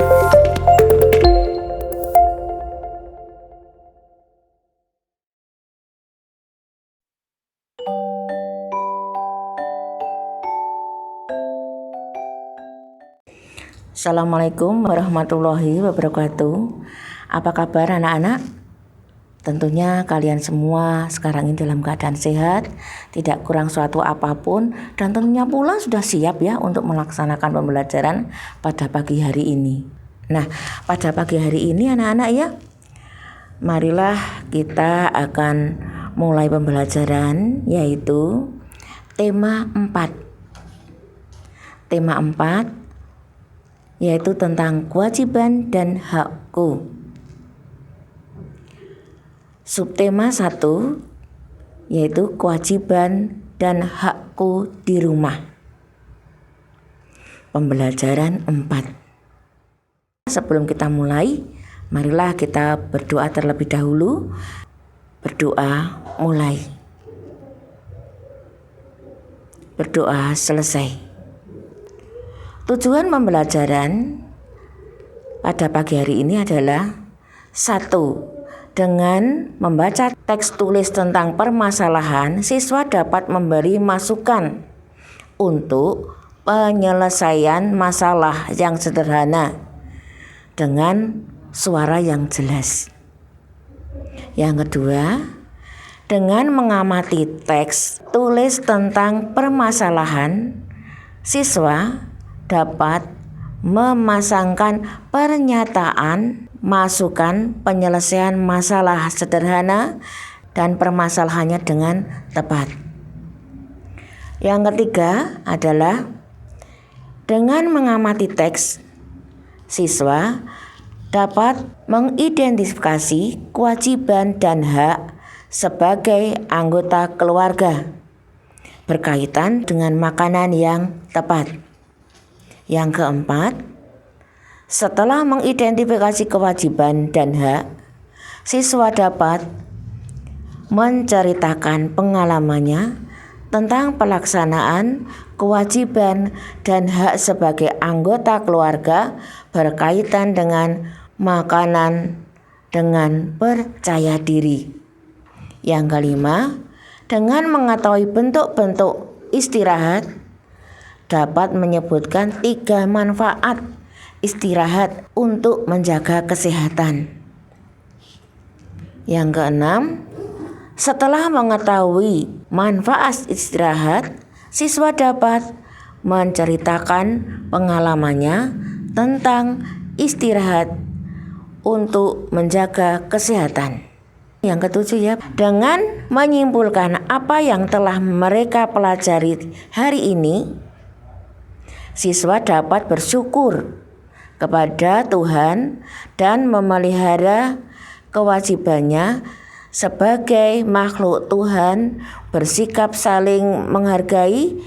Assalamualaikum warahmatullahi wabarakatuh. Apa kabar anak-anak? Tentunya kalian semua sekarang ini dalam keadaan sehat, tidak kurang suatu apapun, dan tentunya pula sudah siap ya untuk melaksanakan pembelajaran pada pagi hari ini. Nah, pada pagi hari ini anak-anak ya, marilah kita akan mulai pembelajaran yaitu tema 4. Tema 4 yaitu tentang kewajiban dan hakku. Subtema 1 yaitu kewajiban dan hakku di rumah. Pembelajaran 4. Sebelum kita mulai, marilah kita berdoa terlebih dahulu. Berdoa mulai. Berdoa selesai. Tujuan pembelajaran pada pagi hari ini adalah 1. Dengan membaca teks tulis tentang permasalahan, siswa dapat memberi masukan untuk penyelesaian masalah yang sederhana dengan suara yang jelas. Yang kedua, dengan mengamati teks tulis tentang permasalahan, siswa dapat memasangkan pernyataan, masukan penyelesaian masalah sederhana dan permasalahannya dengan tepat. Yang ketiga adalah dengan mengamati teks, siswa dapat mengidentifikasi kewajiban dan hak sebagai anggota keluarga berkaitan dengan makanan yang tepat. Yang keempat, setelah mengidentifikasi kewajiban dan hak, siswa dapat menceritakan pengalamannya tentang pelaksanaan kewajiban dan hak sebagai anggota keluarga berkaitan dengan makanan dengan percaya diri. Yang kelima, dengan mengetahui bentuk-bentuk istirahat, dapat menyebutkan 3 manfaat istirahat untuk menjaga kesehatan. Yang keenam, setelah mengetahui manfaat istirahat, siswa dapat menceritakan pengalamannya tentang istirahat untuk menjaga kesehatan. Yang ketujuh ya, dengan menyimpulkan apa yang telah mereka pelajari hari ini, siswa dapat bersyukur kepada Tuhan dan memelihara kewajibannya sebagai makhluk Tuhan, bersikap saling menghargai,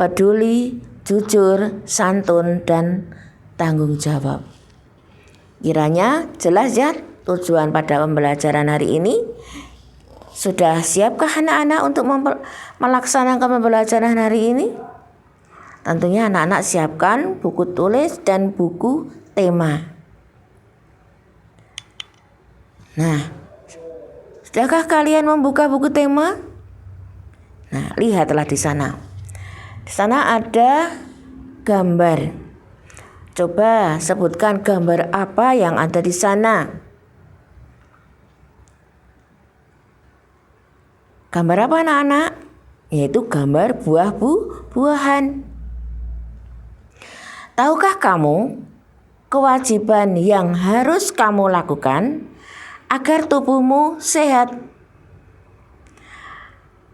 peduli, jujur, santun, dan tanggung jawab. Kiranya jelas ya tujuan pada pembelajaran hari ini. Sudah siapkah anak-anak untuk melaksanakan pembelajaran hari ini? Tentunya anak-anak siapkan buku tulis dan buku tema. Nah, sudahkah kalian membuka buku tema? Nah, lihatlah di sana. Di sana ada gambar. Coba sebutkan gambar apa yang ada di sana. Gambar apa anak-anak? Yaitu gambar buah-buahan. Tahukah kamu kewajiban yang harus kamu lakukan agar tubuhmu sehat?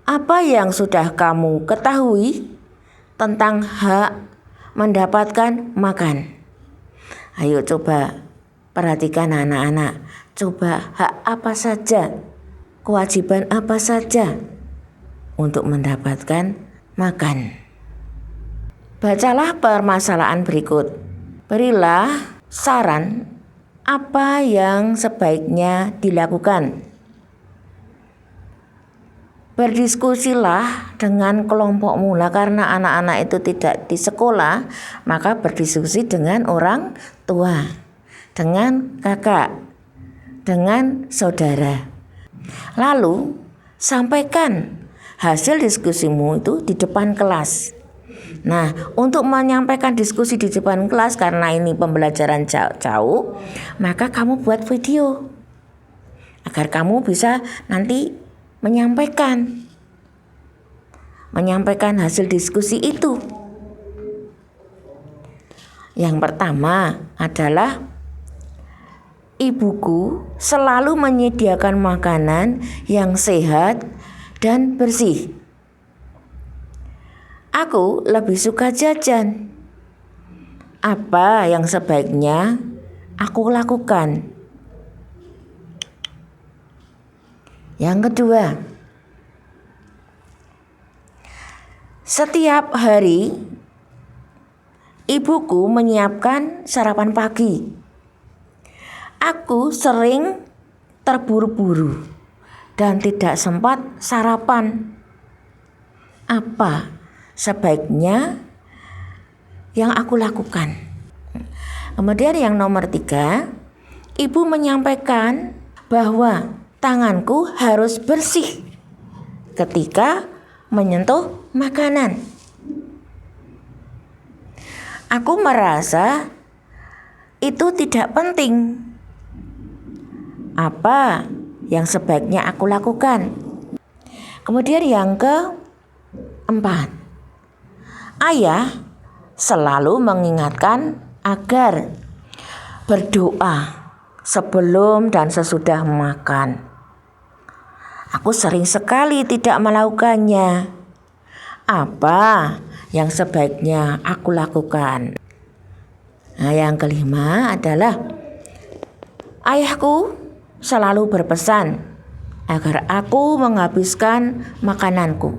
Apa yang sudah kamu ketahui tentang hak mendapatkan makan? Ayo coba perhatikan anak-anak. Coba hak apa saja, kewajiban apa saja untuk mendapatkan makan. Bacalah permasalahan berikut. Berilah saran apa yang sebaiknya dilakukan. Berdiskusilah dengan kelompokmu. Karena anak-anak itu tidak di sekolah, maka berdiskusi dengan orang tua. dengan kakak, dengan saudara. Lalu sampaikan hasil diskusimu itu di depan kelas. Nah, untuk menyampaikan diskusi di depan kelas karena ini pembelajaran jauh, maka kamu buat video agar kamu bisa nanti menyampaikan hasil diskusi itu. Yang pertama adalah ibuku selalu menyediakan makanan yang sehat dan bersih. Aku lebih suka jajan. Apa yang sebaiknya aku lakukan? Yang kedua, setiap hari ibuku menyiapkan sarapan pagi. Aku sering terburu-buru dan tidak sempat sarapan. Apa sebaiknya yang aku lakukan? Kemudian yang nomor 3, ibu menyampaikan bahwa tanganku harus bersih ketika menyentuh makanan. Aku merasa itu tidak penting. Apa yang sebaiknya aku lakukan? Kemudian yang keempat, ayah selalu mengingatkan agar berdoa sebelum dan sesudah makan. Aku sering sekali tidak melakukannya. Apa yang sebaiknya aku lakukan? Nah, yang kelima adalah ayahku selalu berpesan agar aku menghabiskan makananku.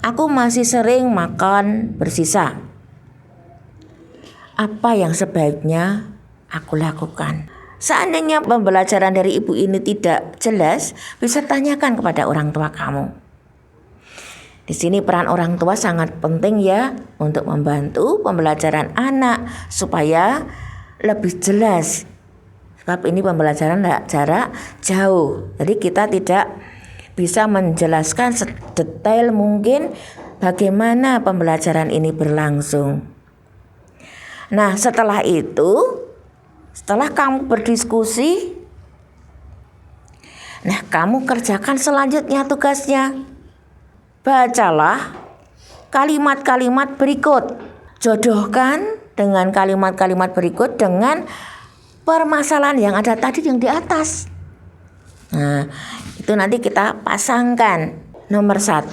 Aku masih sering makan bersisa. Apa yang sebaiknya aku lakukan? Seandainya pembelajaran dari ibu ini tidak jelas, bisa tanyakan kepada orang tua kamu. Di sini peran orang tua sangat penting ya untuk membantu pembelajaran anak supaya lebih jelas. Sebab ini pembelajaran jarak jauh. Jadi kita tidak bisa menjelaskan sedetail mungkin bagaimana pembelajaran ini berlangsung. Nah, setelah itu, setelah kamu berdiskusi, nah kamu kerjakan selanjutnya tugasnya. Bacalah kalimat-kalimat berikut. Jodohkan dengan kalimat-kalimat berikut dengan permasalahan yang ada tadi yang di atas. Nah, itu nanti kita pasangkan. Nomor 1,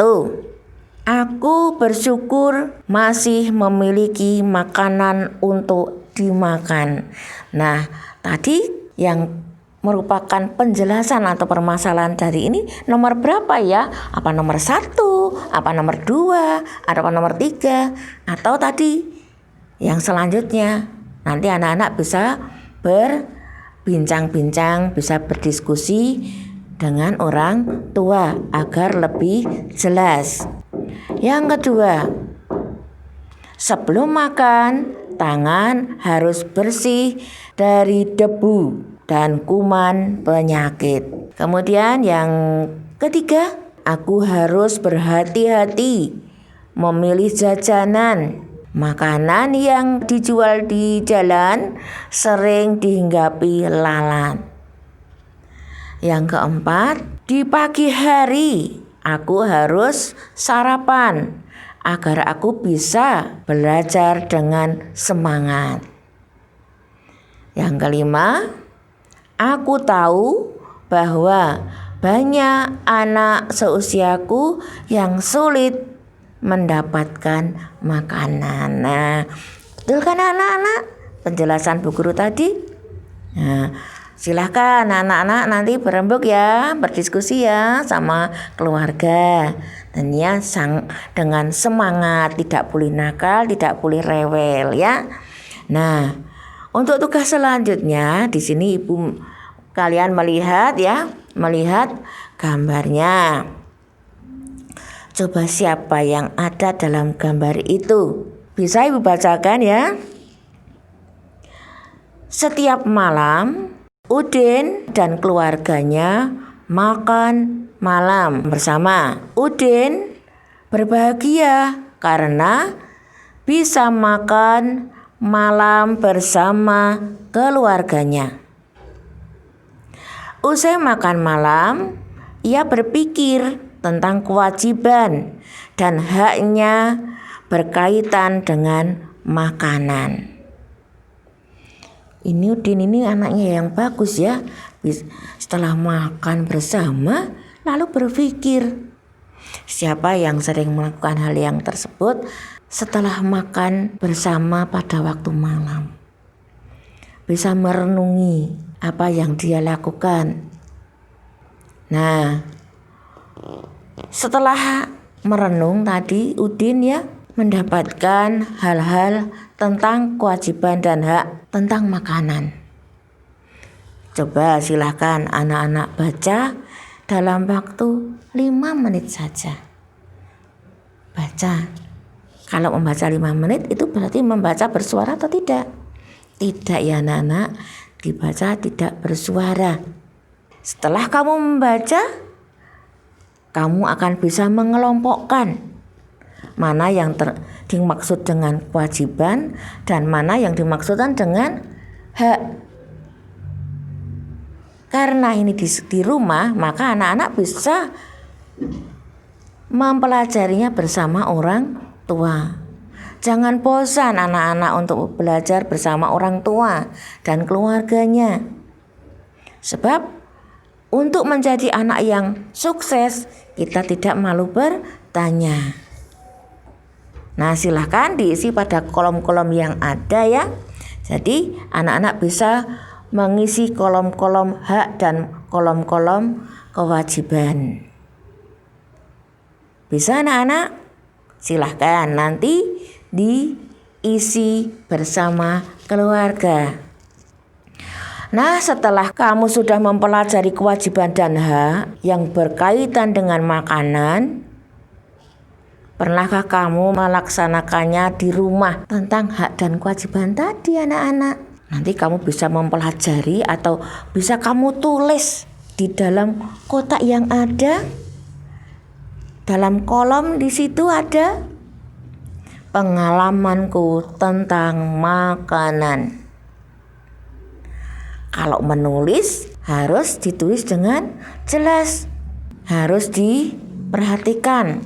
aku bersyukur masih memiliki makanan untuk dimakan. Nah, tadi yang merupakan penjelasan atau permasalahan dari ini nomor berapa ya? Apa nomor 1, apa nomor 2, atau apa nomor 3, atau tadi yang selanjutnya. Nanti anak-anak bisa berbincang-bincang, bisa berdiskusi dengan orang tua agar lebih jelas. Yang kedua, sebelum makan, tangan harus bersih dari debu dan kuman penyakit. Kemudian yang ketiga, aku harus berhati-hati memilih jajanan. Makanan yang dijual di jalan sering dihinggapi lalat. Yang keempat, di pagi hari aku harus sarapan agar aku bisa belajar dengan semangat. Yang kelima, aku tahu bahwa banyak anak seusiaku yang sulit mendapatkan makanan. Nah, betul kan anak-anak penjelasan Bu Guru tadi? Nah, silahkan anak-anak nanti berembuk ya, berdiskusi ya sama keluarga. Dan ya dengan semangat, tidak boleh nakal, tidak boleh rewel ya. Nah, untuk tugas selanjutnya di sini Ibu kalian melihat gambarnya. Coba siapa yang ada dalam gambar itu? Bisa Ibu bacakan ya. Setiap malam, Udin dan keluarganya makan malam bersama. Udin berbahagia karena bisa makan malam bersama keluarganya. Usai makan malam, ia berpikir tentang kewajiban dan haknya berkaitan dengan makanan. Ini Udin ini anaknya yang bagus ya. Setelah makan bersama, lalu berpikir, siapa yang sering melakukan hal yang tersebut setelah makan bersama pada waktu malam? Bisa merenungi apa yang dia lakukan. Nah, setelah merenung tadi, Udin ya mendapatkan hal-hal tentang kewajiban dan hak tentang makanan. Coba silahkan anak-anak baca dalam waktu 5 menit saja. Baca. Kalau membaca 5 menit itu berarti membaca bersuara atau tidak? Tidak ya anak-anak, dibaca tidak bersuara. Setelah kamu membaca, kamu akan bisa mengelompokkan mana yang dimaksud dengan kewajiban dan mana yang dimaksudkan dengan hak. Karena ini di rumah, maka anak-anak bisa mempelajarinya bersama orang tua. Jangan bosan anak-anak untuk belajar bersama orang tua dan keluarganya. Sebab untuk menjadi anak yang sukses, kita tidak malu bertanya. Nah, silahkan diisi pada kolom-kolom yang ada ya. Jadi anak-anak bisa mengisi kolom-kolom hak dan kolom-kolom kewajiban. Bisa anak-anak? Silahkan nanti diisi bersama keluarga. Nah, setelah kamu sudah mempelajari kewajiban dan hak yang berkaitan dengan makanan, pernahkah kamu melaksanakannya di rumah tentang hak dan kewajiban tadi anak-anak? Nanti kamu bisa mempelajari atau bisa kamu tulis di dalam kotak yang ada. Dalam kolom di situ ada pengalamanku tentang makanan. Kalau menulis harus ditulis dengan jelas. Harus diperhatikan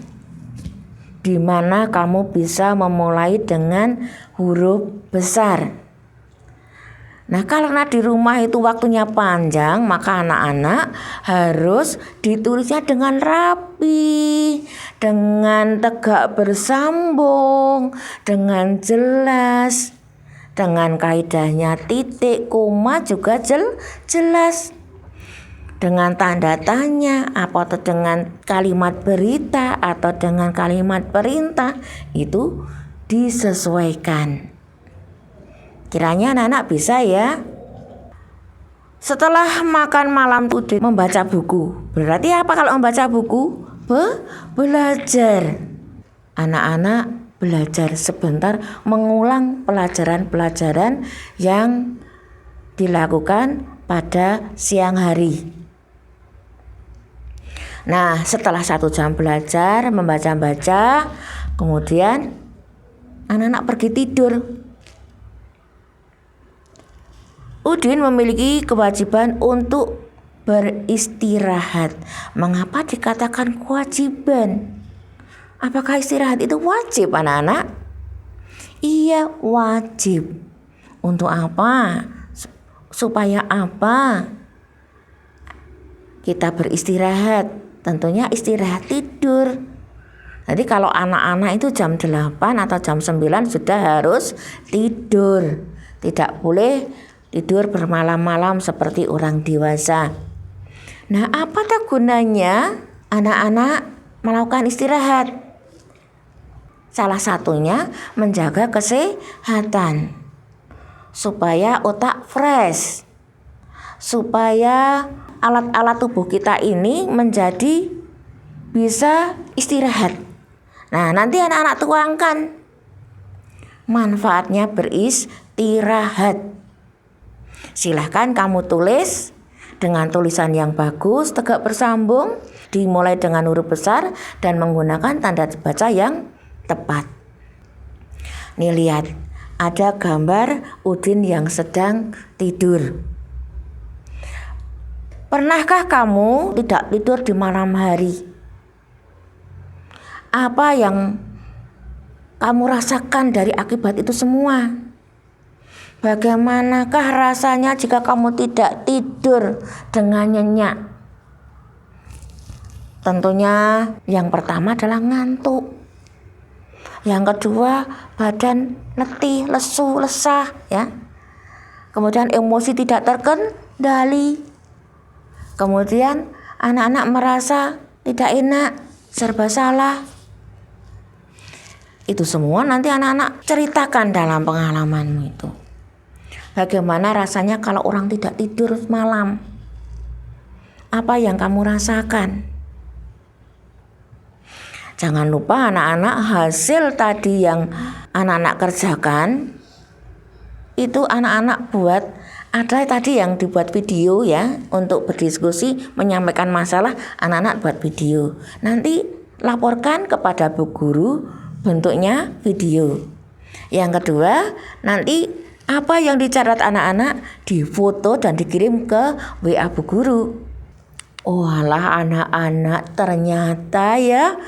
di mana kamu bisa memulai dengan huruf besar. Nah, karena di rumah itu waktunya panjang, maka anak-anak harus ditulisnya dengan rapi, dengan tegak bersambung, dengan jelas, dengan kaidahnya titik, koma juga jelas. Dengan tanda tanya atau dengan kalimat berita atau dengan kalimat perintah itu disesuaikan. Kiranya anak-anak bisa ya. Setelah makan malam Udin membaca buku. Berarti apa kalau membaca buku? Belajar. Anak-anak belajar sebentar mengulang pelajaran-pelajaran yang dilakukan pada siang hari. Nah, setelah 1 jam belajar, membaca-baca, kemudian anak-anak pergi tidur. Udin memiliki kewajiban untuk beristirahat. Mengapa dikatakan kewajiban? Apakah istirahat itu wajib anak-anak? Iya, wajib. Untuk apa? Supaya apa? Kita beristirahat. Tentunya istirahat tidur. Jadi kalau anak-anak itu jam 8 atau jam 9 sudah harus tidur. Tidak boleh tidur bermalam-malam seperti orang dewasa. Nah, apa gunanya anak-anak melakukan istirahat? Salah satunya menjaga kesehatan. Supaya otak fresh. Supaya alat-alat tubuh kita ini menjadi bisa istirahat. Nah, nanti anak-anak tuangkan manfaatnya beristirahat. Silahkan kamu tulis dengan tulisan yang bagus, tegak bersambung, dimulai dengan huruf besar dan menggunakan tanda baca yang tepat. Nih lihat, ada gambar Udin yang sedang tidur. Pernahkah kamu tidak tidur di malam hari? Apa yang kamu rasakan dari akibat itu semua? Bagaimanakah rasanya jika kamu tidak tidur dengan nyenyak? Tentunya yang pertama adalah ngantuk. Yang kedua, badan letih, lesu, lesah, ya. Kemudian emosi tidak terkendali. Kemudian anak-anak merasa tidak enak, serba salah. Itu semua nanti anak-anak ceritakan dalam pengalamanmu itu. Bagaimana rasanya kalau orang tidak tidur malam? Apa yang kamu rasakan? Jangan lupa anak-anak, hasil tadi yang anak-anak kerjakan itu anak-anak buat, ada tadi yang dibuat video ya, untuk berdiskusi menyampaikan masalah, anak-anak buat video. Nanti laporkan kepada bu guru, bentuknya video. Yang kedua, nanti apa yang dicatat anak-anak difoto dan dikirim ke WA bu guru. Walah anak-anak, ternyata ya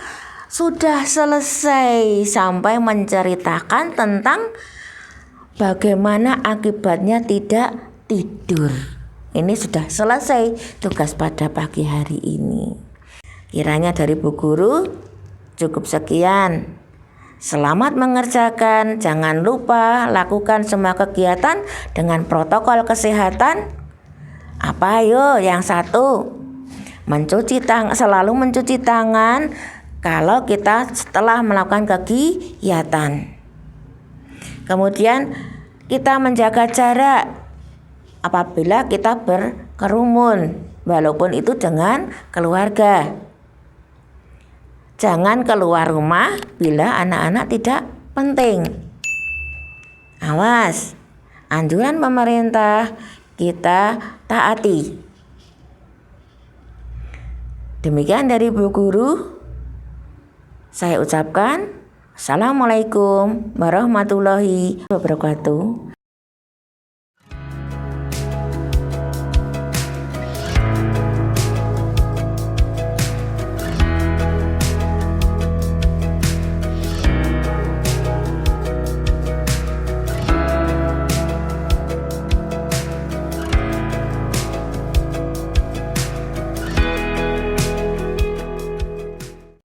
sudah selesai sampai menceritakan tentang bagaimana akibatnya tidak tidur. Ini sudah selesai tugas pada pagi hari ini. Kiranya dari bu guru cukup sekian. Selamat mengerjakan, jangan lupa lakukan semua kegiatan dengan protokol kesehatan. Apa ayo? Yang satu, selalu mencuci tangan kalau kita setelah melakukan kegiatan. Kemudian kita menjaga jarak apabila kita berkerumun, walaupun itu dengan keluarga. Jangan keluar rumah bila anak-anak tidak penting. Awas, anjuran pemerintah kita taati. Demikian dari bu guru, saya ucapkan Assalamualaikum warahmatullahi wabarakatuh.